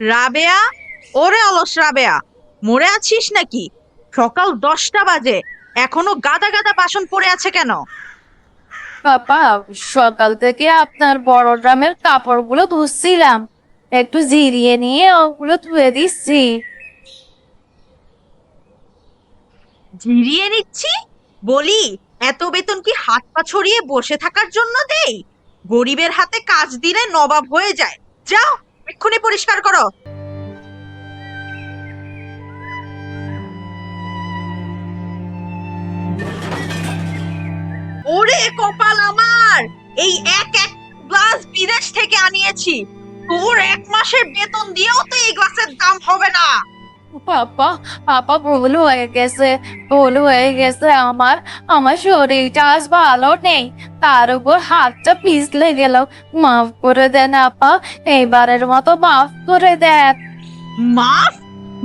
রাবেয়া, ওরে অলস রাবেয়া, মরে আছিস নাকি? সকাল 10টা বাজে, এখনো গাদা গাদা বাসন পড়ে আছে কেন? পাপা, সকাল থেকে আপনার বড় ড্রামের কাপড়গুলো ধুচ্ছিলাম, একটু জিরিয়ে নিয়ে ওগুলো ধুয়ে দিচ্ছি। জিরিয়ে নিচ্ছি বলি? এত বেতন কি হাত পা ছড়িয়ে বসে থাকার জন্য দেই? গরিবের হাতে কাজ দিলে নবাব হয়ে যায়। যাও, এক্ষুনি পরিষ্কার করো। ওরে কপাল আমার, এই এক এক গ্লাস বিদেশ থেকে আনিয়েছি, তোর 1 মাসের বেতন দিয়েও তো এই গ্লাসের দাম হবে না। পাপা, পাপা, ভুল হয়ে গেছে, ভুল হয়ে গেছে আমার। আমার শরীরটা আজ ভালো নেই, তার উপর হাতটা পিছলে গেল। মাফ করে দেন আপা, এইবারের মতো মাফ করে দেন। মাফ?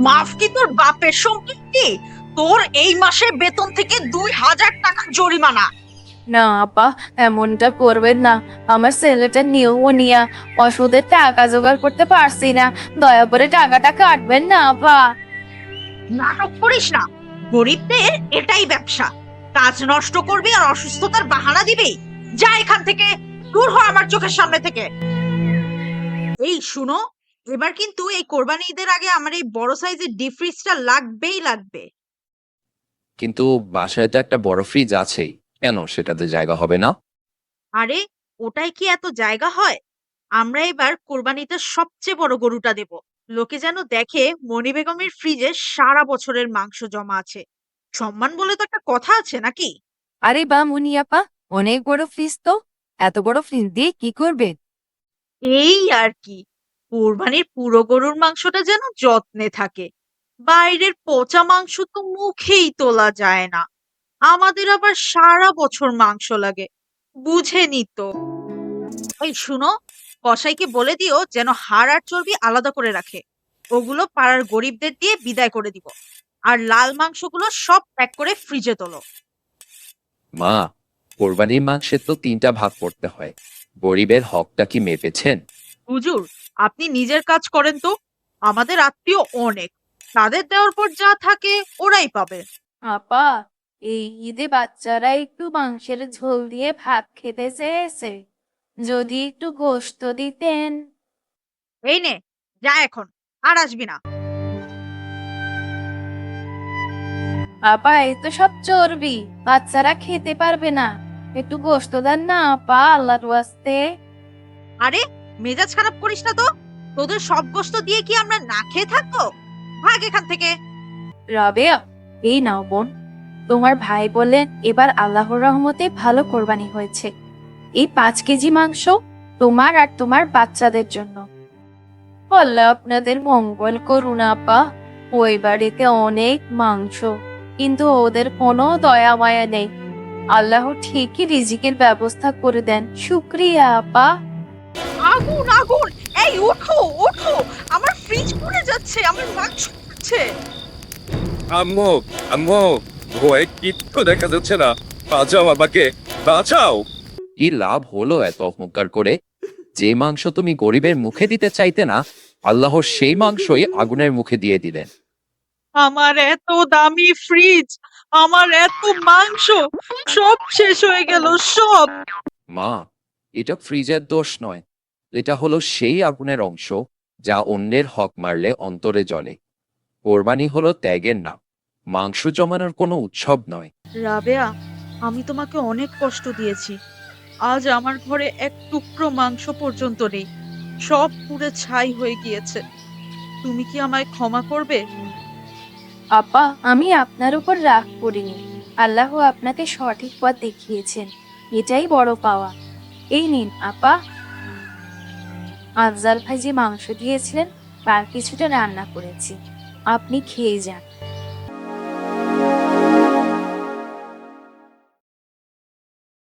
মাফ কি তোর বাপের সম্পত্তি? তোর এই মাসের বেতন থেকে 2000 টাকা জরিমানা। না আপা, এমনটা করবেন না। আমার ছেলেটা নিউমোনিয়া, ওষুধের টাকা জোগাড় করতে পারছি না। দয়া করে টাকাটা কাটবেন না আপা। নাটক করিস না, গরিবদের এটাই ব্যবসা। কাজ নষ্ট করবি আর অসুস্থতার বাহানা দিবি। যা এখান থেকে, দূর হ আমার চোখের সামনে থেকে। এই শুনো, এবার কিন্তু এই কোরবানি ঈদের আগে আমার এই বড় সাইজের ডিপ ফ্রিজটা লাগবেই লাগবে। কিন্তু বাসায় তো একটা বড় ফ্রিজ আছেই, কেন সেটাতে জায়গা হবে না? আরে, ওটাই কি এত জায়গা হয়? আমরা এবার কোরবানিতে সবচেয়ে বড় গরুটা দেব। লোকে যেন দেখে মনি বেগমের ফ্রিজে সারা বছরের মাংস জমা আছে। সম্মান বলে তো একটা কথা আছে নাকি? আরে বা মুনি আপা, অনেক বড় ফ্রিজ তো, এত বড় ফ্রিজ দিয়ে কি করবেন? এই আর কি, কোরবানির পুরো গরুর মাংসটা যেন যত্নে থাকে। বাইরের পচা মাংস তো মুখেই তোলা যায় না। আমাদের আবার সারা বছর মাংস লাগে, বুঝেনি তো। এই শুনো, কসাইকে বলে দিও যেন হাড় আর চর্বি আলাদা করে রাখে। ওগুলো পাড়ার গরিবদের দিয়ে বিদায় করে দিব। আর লাল মাংসগুলো সব প্যাক করে ফ্রিজে তোলো। মা, কোরবানির মাংসের তো 3টা ভাগ করতে হয়, গরিবের হকটা কি মেপেছেন? হুজুর, আপনি নিজের কাজ করেন তো। আমাদের আত্মীয় অনেক, তাদের দেওয়ার পর যা থাকে ওরাই পাবে। আপা, এই ঈদে বাচ্চারা একটু মাংসের ঝোল দিয়ে ভাত খেতে চেয়েছে, যদি একটু গোশত দিতেন। এই নে, যা এখন, আর আসবি না। আপা, এই তো সব চর্বি, বাচ্চারা খেতে পারবে না। একটু গোশত দেন না আপা, আল্লাহর ওয়াস্তে। আরে, মেজাজ খারাপ করিস না তো। তোদের সব গোস্ত দিয়ে কি আমরা না খেয়ে থাকবো? ভাগ এখান থেকে। রাবেয়া, এই নাও বোন, তোমার ভাই বললেন এবার আল্লাহর রহমতে ভালো কোরবানি হয়েছে। এই 5 কেজি মাংস তোমার আর তোমার বাচ্চাদের জন্য। আল্লাহ আপনাদের মঙ্গল করুন আপা। ওই বাড়িতে অনেক মাংস, কিন্তু ওদের কোনো দয়া মায়া নেই। আল্লাহ ঠিকই রিজিকের ব্যবস্থা করে দেন, শুক্রিয়া আপা। আগুন আগুন! এই ওঠো ওঠো, আমার ফ্রিজ পুড়ে যাচ্ছে, আমার মাংস পুড়ছে। আম্মু, আম্মু, ভয়ে কিচ্ছু দেখা যাচ্ছে না। বাঁচাও আমাকে, বাঁচাও। কি লাভ হলো এত অহংকার করে? যে মাংস তুমি গরিবের মুখে দিতে চাইতে না, আল্লাহ সেই মাংসই আগুনের মুখে দিয়ে দিলেন। আমার এত দামি ফ্রিজ, আমার এত মাংস, সব শেষ হয়ে গেল সব। মা, এটা ফ্রিজের দোষ নয়, এটা হলো সেই আগুনের অংশ যা অন্যের হক মারলে অন্তরে জ্বলে। কোরবানি হলো ত্যাগের নাম, মাংস জমানোর কোনো উৎসব নয়। রাবেয়া, আমি তোমাকে অনেক কষ্ট দিয়েছি। আজ আমার ঘরে এক টুকরো মাংস পর্যন্ত নেই, সব পুড়ে ছাই হয়ে গিয়েছে। তুমি কি আমায় ক্ষমা করবে? আপা, আমি আপনার উপর রাগ করিনি। আল্লাহ আপনাকে সঠিক পথ দেখিয়েছেন, এটাই বড় পাওয়া। এই নিন আপা, আফজাল ভাই যে মাংস দিয়েছিলেন তার কিছুটা রান্না করেছি, আপনি খেয়ে যান।